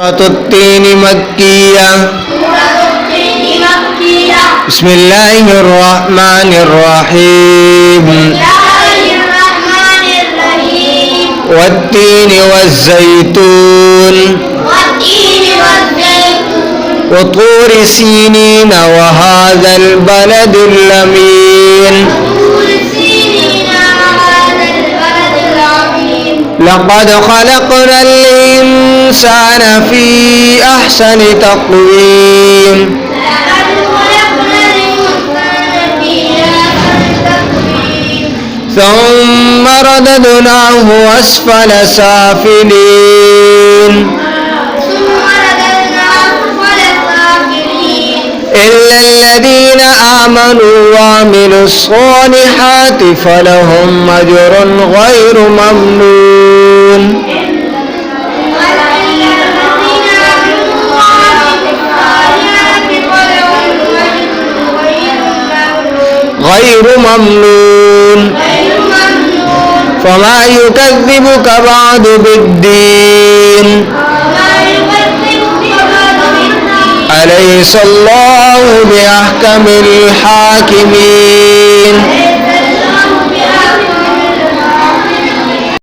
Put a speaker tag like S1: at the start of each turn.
S1: سورة التين مكية. بسم الله الرحمن الرحيم. والتين والزيتون وطور سينين وهذا البلد الأمين. لقد خلقنا الإنسان في أحسن تقويم. ثم رددناه أسفل سافلين إلا الذين آمنوا وعملوا الصالحات فلهم أجر غير ممنون. فما يكذبك بعد بالدين. أليس الله بأحكم الحاكمين.